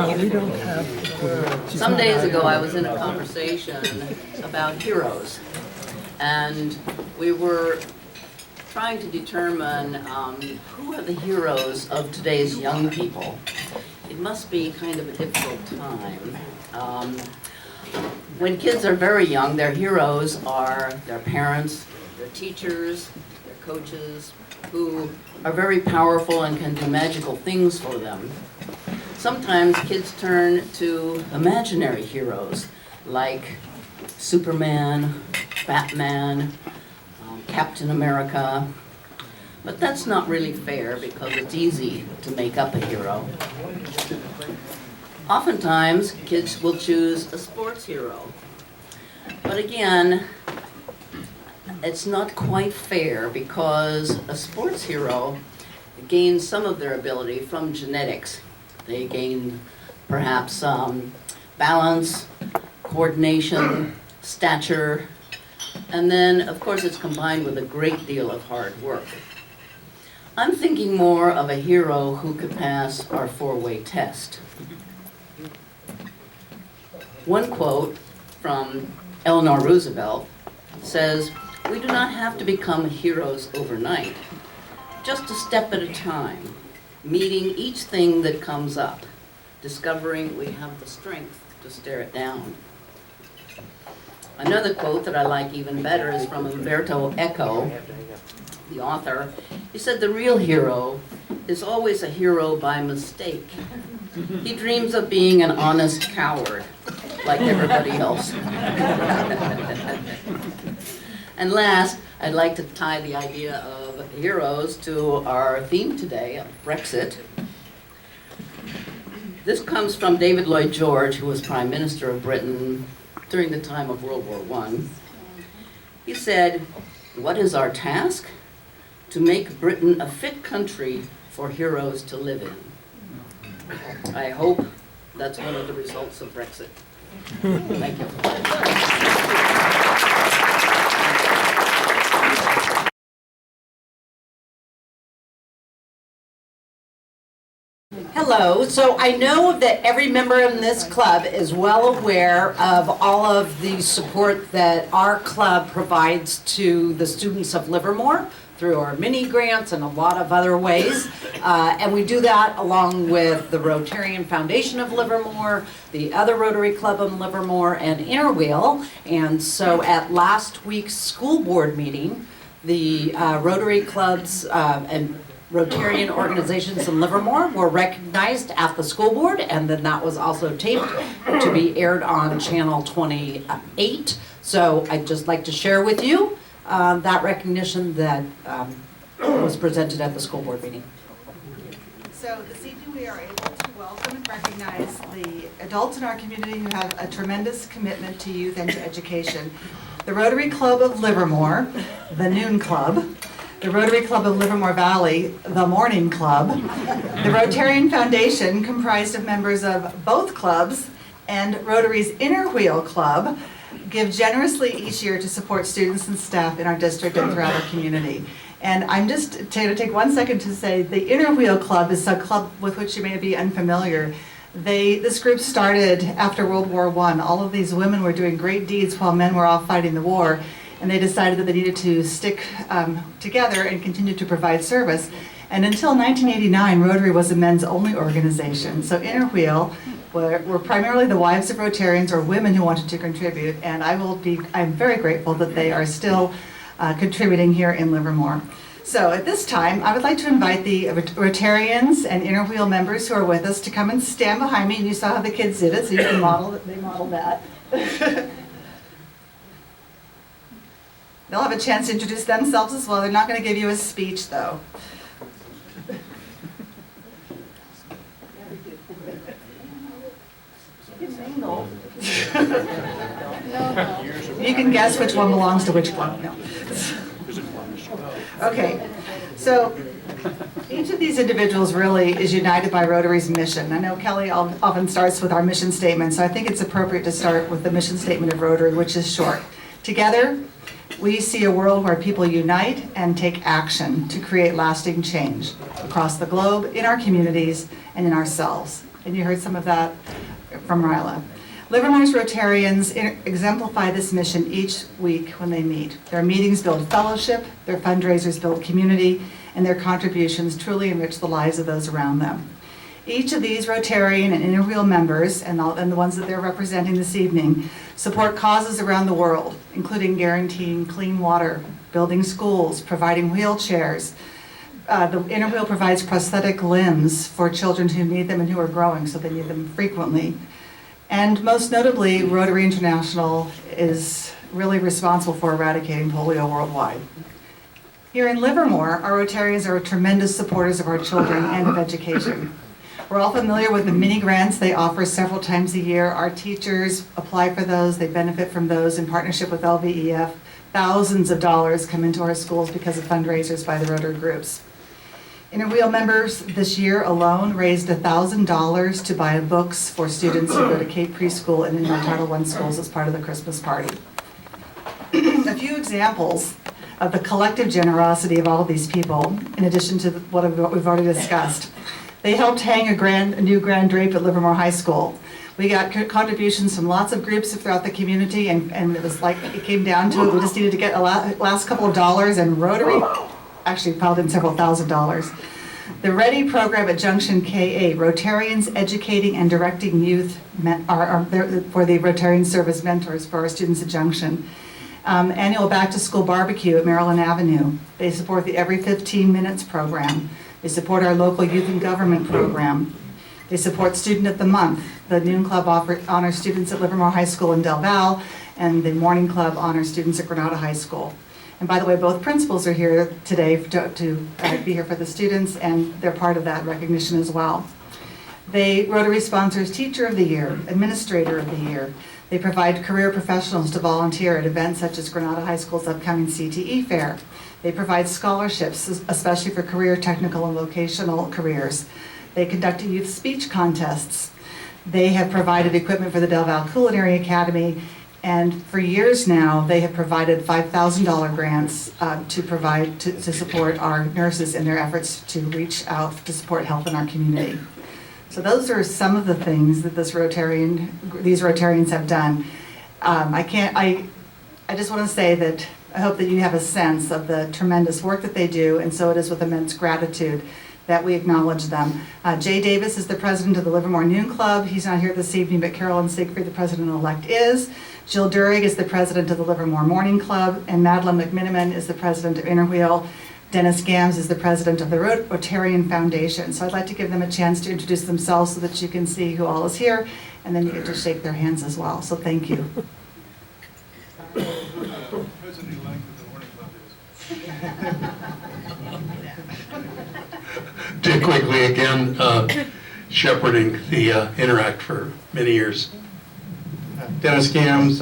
we don't have. Some days ago, I was in a conversation about heroes, and we were trying to determine who are the heroes of today's young people. It must be kind of a difficult time. When kids are very young, their heroes are their parents, their teachers, their coaches, who are very powerful and can do magical things for them. Sometimes kids turn to imaginary heroes like Superman, Batman, Captain America. But that's not really fair because it's easy to make up a hero. Oftentimes, kids will choose a sports hero. But again, it's not quite fair because a sports hero gains some of their ability from genetics. They gain perhaps balance, coordination, stature, and then of course it's combined with a great deal of hard work. I'm thinking more of a hero who could pass our four-way test. One quote from Eleanor Roosevelt says, "We do not have to become heroes overnight, just a step at a time, meeting each thing that comes up, discovering we have the strength to stare it down." Another quote that I like even better is from Umberto Eco, the author. He said, "The real hero is always a hero by mistake. He dreams of being an honest coward, like everybody else." And last, I'd like to tie the idea of heroes to our theme today, of Brexit. This comes from David Lloyd George, who was Prime Minister of Britain during the time of World War I. He said, "What is our task? To make Britain a fit country for heroes to live in." I hope that's one of the results of Brexit. Thank you. Hello. So I know that every member in this club is well aware of all of the support that our club provides to the students of Livermore through our mini grants and a lot of other ways. And we do that along with the Rotarian Foundation of Livermore, the other Rotary Club in Livermore, and Interwheel. And so at last week's school board meeting, the Rotary clubs and Rotarian organizations in Livermore were recognized at the school board, and then that was also taped to be aired on channel 28. So I'd just like to share with you that recognition that was presented at the school board meeting. So this evening we are able to welcome and recognize the adults in our community who have a tremendous commitment to youth and to education. The Rotary Club of Livermore, the Noon Club, the Rotary Club of Livermore Valley, the Morning Club, the Rotarian Foundation, comprised of members of both clubs, and Rotary's Interwheel Club, give generously each year to support students and staff in our district and throughout our community. And I'm just going to take 1 second to say the Interwheel Club is a club with which you may be unfamiliar. This group started after World War I. All of these women were doing great deeds while men were off fighting the war, and they decided that they needed to stick together and continue to provide service. And until 1989, Rotary was a men's only organization. So Interwheel were primarily the wives of Rotarians or women who wanted to contribute, and I'm very grateful that they are still contributing here in Livermore. So at this time, I would like to invite the Rotarians and Interwheel members who are with us to come and stand behind me, and you saw how the kids did it, so you can they modeled that. They'll have a chance to introduce themselves as well. They're not going to give you a speech, though. You can guess which one belongs to which one. No. Okay, so each of these individuals really is united by Rotary's mission. I know Kelly often starts with our mission statement, so I think it's appropriate to start with the mission statement of Rotary, which is short. Together, we see a world where people unite and take action to create lasting change across the globe, in our communities, and in ourselves. and you heard some of that from Ryla. Livermore's Rotarians exemplify this mission each week when they meet. Their meetings build fellowship, their fundraisers build community, and their contributions truly enrich the lives of those around them. Each of these Rotarian and Inner Wheel members, and the ones that they're representing this evening, support causes around the world, including guaranteeing clean water, building schools, providing wheelchairs. The Inner Wheel provides prosthetic limbs for children who need them and who are growing, so they need them frequently. And most notably, Rotary International is really responsible for eradicating polio worldwide. Here in Livermore, our Rotarians are tremendous supporters of our children and of education. We're all familiar with the mini grants they offer several times a year. Our teachers apply for those, they benefit from those in partnership with LVEF. Thousands of dollars come into our schools because of fundraisers by the Rotary groups. Inner Wheel members this year alone raised $1,000 to buy books for students who go to Cape Preschool and in our Title I schools as part of the Christmas party. A few examples of the collective generosity of all of these people, in addition to what we've already discussed. They helped hang a new grand drape at Livermore High School. We got contributions from lots of groups throughout the community, and it was like it came down to it. We just needed to get a last couple of dollars, and Rotary actually piled in several $1,000s. The READY program at Junction K8, Rotarians educating and directing youth are there for the Rotarian service mentors for our students at Junction. Annual back to school barbecue at Maryland Avenue. They support the Every 15 Minutes program. They support our local youth and government program. They support Student of the Month. The Noon Club honors students at Livermore High School in Del Val, and the Morning Club honors students at Granada High School. And by the way, both principals are here today to be here for the students, and they're part of that recognition as well. Rotary sponsors Teacher of the Year, Administrator of the Year. They provide career professionals to volunteer at events such as Granada High School's upcoming CTE Fair. They provide scholarships, especially for career, technical, and vocational careers. They conduct youth speech contests. They have provided equipment for the Del Val Culinary Academy, and for years now, they have provided $5,000 grants to support our nurses in their efforts to reach out to support health in our community. So those are some of the things that these Rotarians have done. I just want to say that I hope that you have a sense of the tremendous work that they do, and so it is with immense gratitude that we acknowledge them. Jay Davis is the president of the Livermore Noon Club. He's not here this evening, but Carolyn Siegfried, the president-elect, is. Jill Durig is the president of the Livermore Morning Club, and Madeline McMiniman is the president of Inner Wheel. Dennis Gams is the president of the Rotarian Foundation. So I'd like to give them a chance to introduce themselves so that you can see who all is here, and then you get to shake their hands as well. So thank you. President-elect of the Morning Club is. Dick Quigley again, shepherding the Interact for many years. Dennis Gams,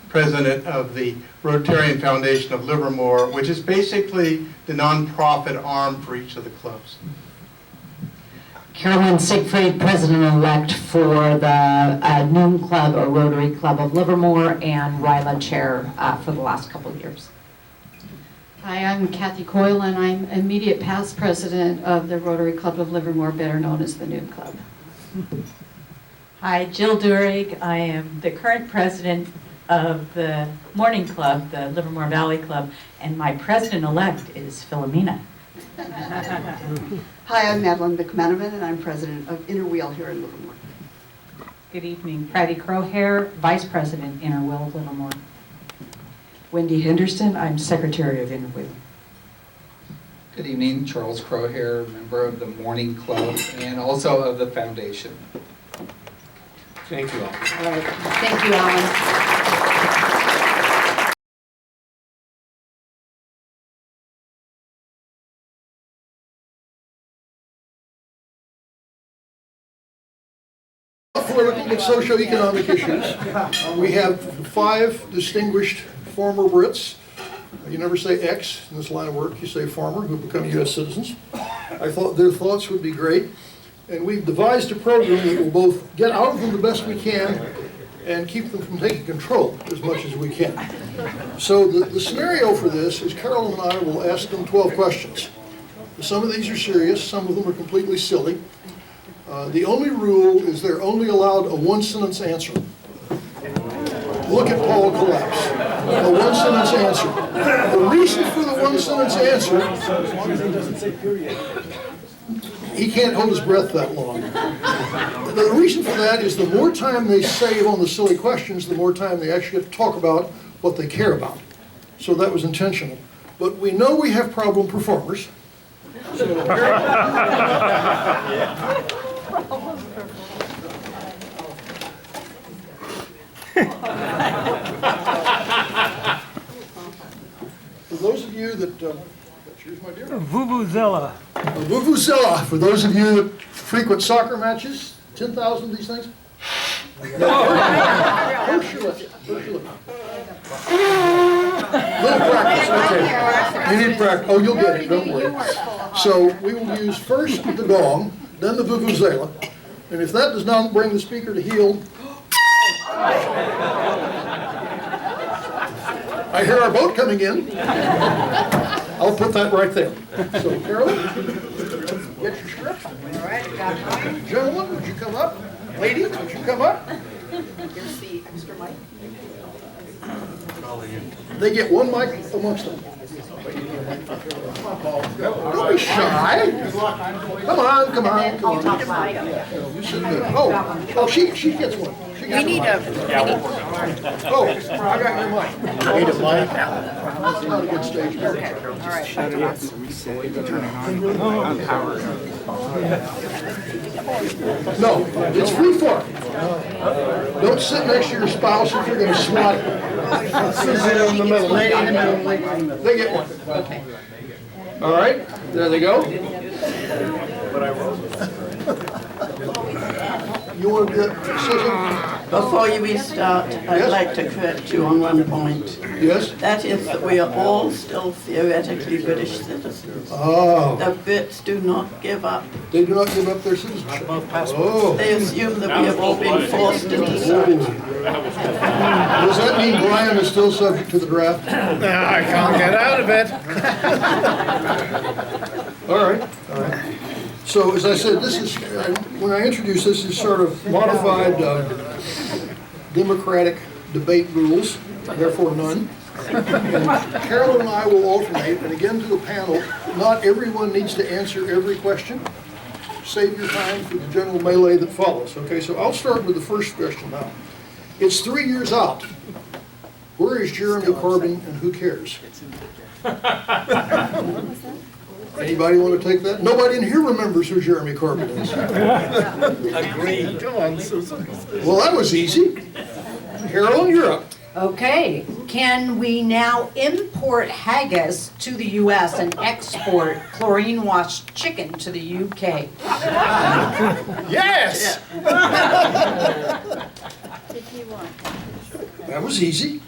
president of the Rotarian Foundation of Livermore, which is basically the nonprofit arm for each of the clubs. Carolyn Siegfried, president-elect for the Noon Club or Rotary Club of Livermore, and Ryla chair for the last couple of years. Hi, I'm Kathy Coyle, and I'm immediate past president of the Rotary Club of Livermore, better known as the Noon Club. Hi, Jill Durig. I am the current president of the Morning Club, the Livermore Valley Club, and my president-elect is Philomena. Hi, I'm Madeline McManaman, and I'm president of Inner Wheel here in Livermore. Good evening. Patty Crowhair, vice president, Inner Wheel of Livermore. Wendy Henderson, I'm secretary of Inner Wheel. Good evening, Charles Crowhair, member of the Morning Club and also of the foundation. Thank you all. All right. Thank you, Alan. We're looking at socioeconomic issues. We have 5 distinguished former Brits. You never say ex in this line of work, you say former, who become U.S. citizens. I thought their thoughts would be great. And we've devised a program that will both get out of them the best we can and keep them from taking control as much as we can. So the scenario for this is Carol and I will ask them 12 questions. Some of these are serious, some of them are completely silly. The only rule is they're only allowed a one-sentence answer. Look at Paul collapse. A one-sentence answer. The reason for the one-sentence answer, he can't hold his breath that long. The reason for that is the more time they save on the silly questions, the more time they actually get to talk about what they care about. So that was intentional. But we know we have problem performers. So, for those of you that, cheers my dear. Vuvuzela. Vuvuzela, for those of you that frequent soccer matches, 10,000 of these things? First you look. Little practice, okay. You need practice. Oh, you'll get it, don't worry. So we will use first the gong, then the vuvuzela, and if that does not bring the speaker to heel, I hear our boat coming in. I'll put that right there. So, Carolyn, get your script. All right, got mine. Gentlemen, would you come up? Ladies, would you come up? Here's the extra mic. They get one mic amongst them. Don't be shy. Come on. You should do it. Oh, she gets one. She gets one. Oh, I got your mic. Need a mic? That's not a good stage. Okay, all right. No, it's free form. Don't sit next to your spouse if you're going to swat it. Lady in the middle. They get one. Okay. All right, there they go. You want to do that, Susan? Before we start, I'd like to correct you on one point. Yes? That is that we are all still theoretically British citizens. Oh. The Brits do not give up. They do not give up their citizenship. Oh. They assume that we have all been forced into service. Does that mean Brian is still subject to the draft? I can't get out of it. All right. So as I said, this is, when I introduce this, is sort of modified democratic debate rules, therefore none. And Carol and I will alternate, and again to the panel, not everyone needs to answer every question. Save your time for the general melee that follows. Okay, so I'll start with the first question now. It's 3 years out. Where is Jeremy Corbyn and who cares? Anybody want to take that? Nobody in here remembers who Jeremy Corbyn is. Agreed. Come on, Susan. Well, that was easy. Carolyn, you're up. Okay, can we now import haggis to the US and export chlorine-washed chicken to the UK? Yes! That was easy.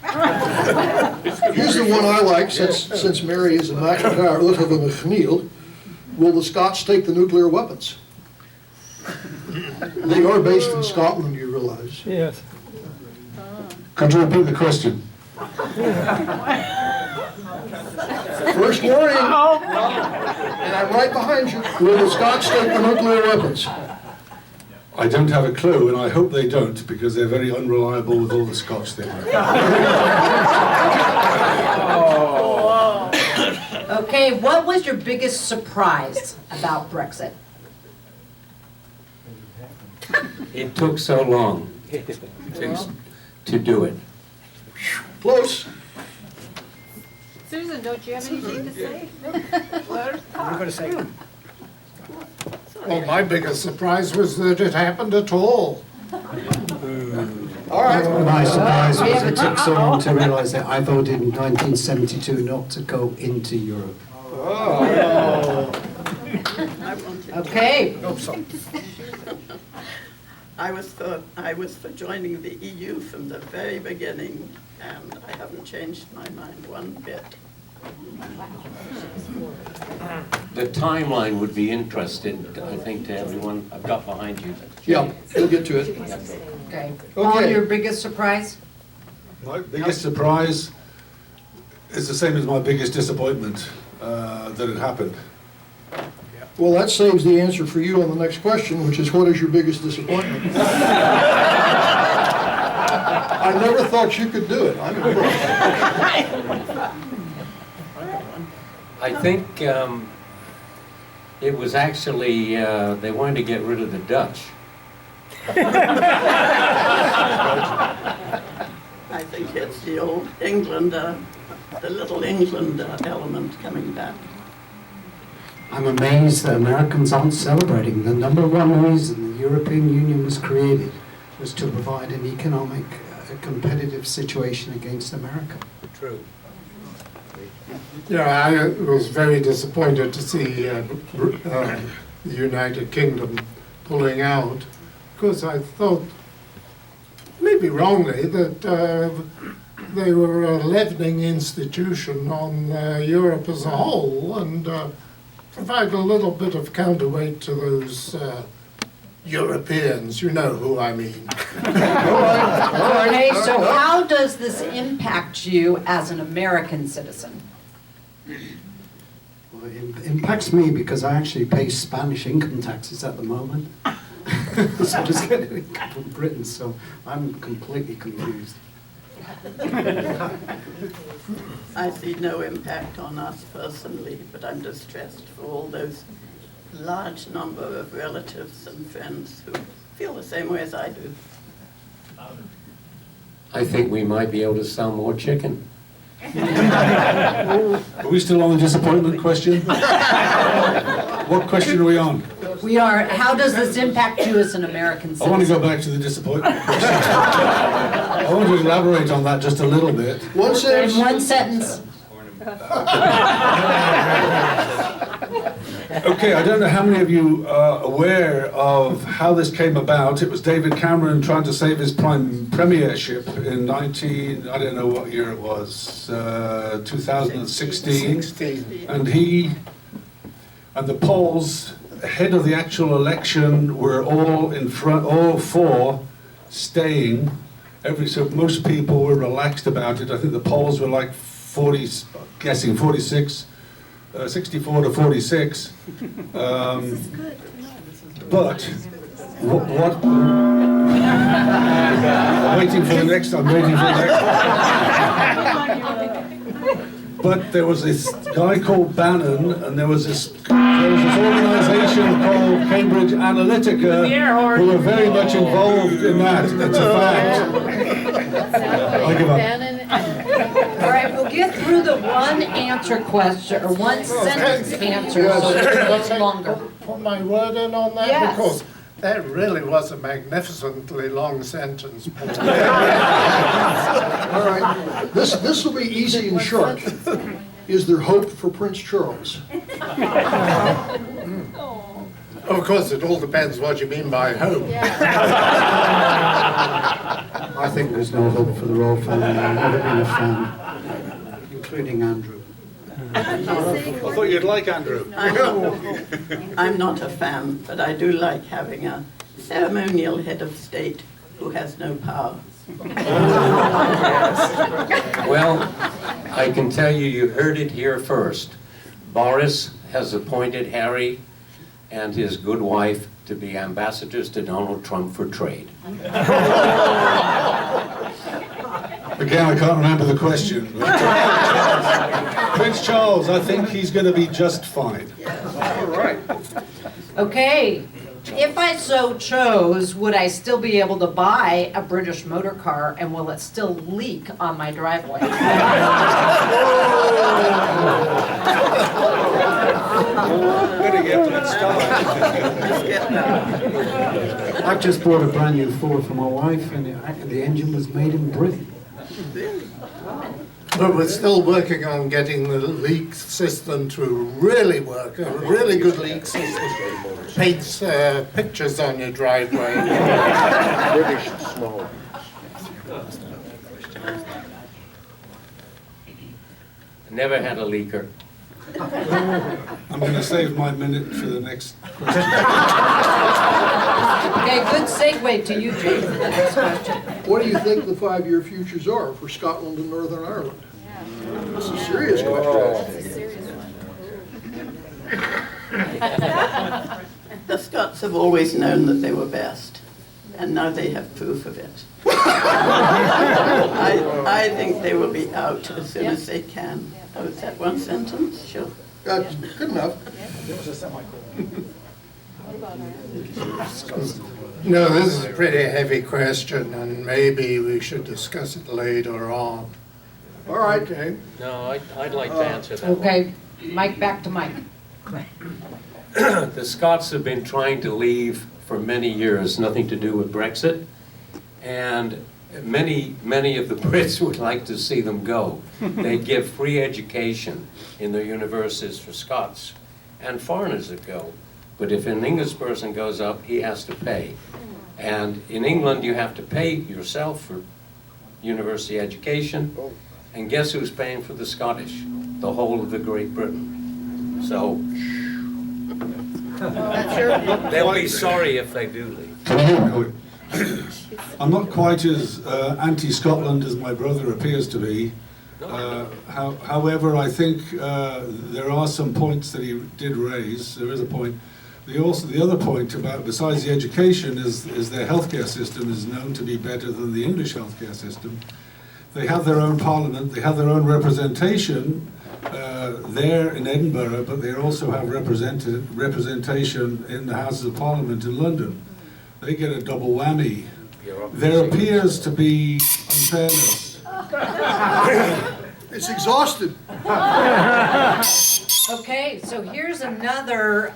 Here's the one I like, since Mary is a McIntyre, look of a McNeil. Will the Scots take the nuclear weapons? They are based in Scotland, you realize. Yes. Could you repeat the question? First warning, and I'm right behind you. Will the Scots take the nuclear weapons? I don't have a clue, and I hope they don't, because they're very unreliable with all the Scots they have. Okay, what was your biggest surprise about Brexit? It took so long to do it. Close. Susan, don't you have anything to say? What are you going to say? Well, my biggest surprise was that it happened at all. All right. My surprise was it took so long to realise that I voted in 1972 not to go into Europe. Oh. Okay. I was for joining the EU from the very beginning, and I haven't changed my mind one bit. The timeline would be interesting, I think, to everyone. I've got behind you. Yeah, we'll get to it. Okay. Paul, your biggest surprise? My biggest surprise is the same as my biggest disappointment, that it happened. Well, that saves the answer for you on the next question, which is what is your biggest disappointment? I never thought you could do it. I'm impressed. I think it was actually, they wanted to get rid of the Dutch. I think it's the old England, the little England element coming back. I'm amazed that Americans aren't celebrating. The number one reason the European Union was created was to provide an economic, competitive situation against America. True. Yeah, I was very disappointed to see the United Kingdom pulling out, because I thought, maybe wrongly, that they were a leavening institution on Europe as a whole, and provide a little bit of counterweight to those Europeans. You know who I mean. Jorge, so how does this impact you as an American citizen? Well, it impacts me because I actually pay Spanish income taxes at the moment. So I'm just getting income from Britain, so I'm completely confused. I see no impact on us personally, but I'm distressed for all those large number of relatives and friends who feel the same way as I do. I think we might be able to sell more chicken. Are we still on the disappointment question? What question are we on? We are, how does this impact you as an American I citizen? want to go back to the disappointment question. I want to elaborate on that just a little bit. One sentence. In one sentence. Okay, I don't know how many of you are aware of how this came about. It was David Cameron trying to save his premiership in I don't know what year it was, 2016. And he and the polls ahead of the actual election were all in front, all for staying. So most people were relaxed about it. I think the polls were like 46, 64 to 46. But what I'm waiting for the next. But there was this guy called Bannon, and there was this organisation called Cambridge Analytica who were very much involved in that. It's a fact. I give up. All right, we'll get through the one answer question, or one sentence answer, so it gets longer. Put my word in on that, Yes. because that really was a magnificently long sentence. All right, this will be easy and short. Is there hope for Prince Charles? Of course, it all depends what you mean by hope. I think there's no hope for the royal family. I've never been a fan, including Andrew. I thought you'd like Andrew. I'm not a fan, but I do like having a ceremonial head of state who has no power. Well, I can tell you, you heard it here first. Boris has appointed Harry and his good wife to be ambassadors to Donald Trump for trade. Again, I can't remember the question. Prince Charles, I think he's going to be just fine. All right. Okay, if I so chose, would I still be able to buy a British motor car, and will it still leak on my driveway? Better get that started. I've just bought a brand new Ford for my wife, and the engine was made in Britain. But we're still working on getting the leak system to really work. A really good leak system paints pictures on your driveway. British snow. Never had a leaker. I'm going to save my minute for the next question. Okay, good segue to you, Jay, for the next question. What do you think the 5-year futures are for Scotland and Northern Ireland? That's a serious question. Scots have always known that they were best, and now they have proof of it. I think they will be out as soon as they can. Oh, is that one sentence? Sure. Good enough. No, this is a pretty heavy question, and maybe we should discuss it later on. All right. Okay. No, I'd like to answer that one. Okay, Mike, back to Mike. The Scots have been trying to leave for many years, nothing to do with Brexit, and many of the Brits would like to see them go. They give free education in their universities for Scots and foreigners that go. But if an English person goes up, he has to pay. And in England, you have to pay yourself for university education. And guess who's paying for the Scottish? The whole of the Great Britain. So they'll be sorry if they do leave. I'm not quite as anti-Scotland as my brother appears to be. However, I think there are some points that he did raise. There is a point. The other point about, besides the education, is their healthcare system is known to be better than the English healthcare system. They have their own parliament, they have their own representation there in Edinburgh, but they also have representation in the Houses of Parliament in London. They get a double whammy. There appears to be unfairness. It's exhausted. Okay, so here's another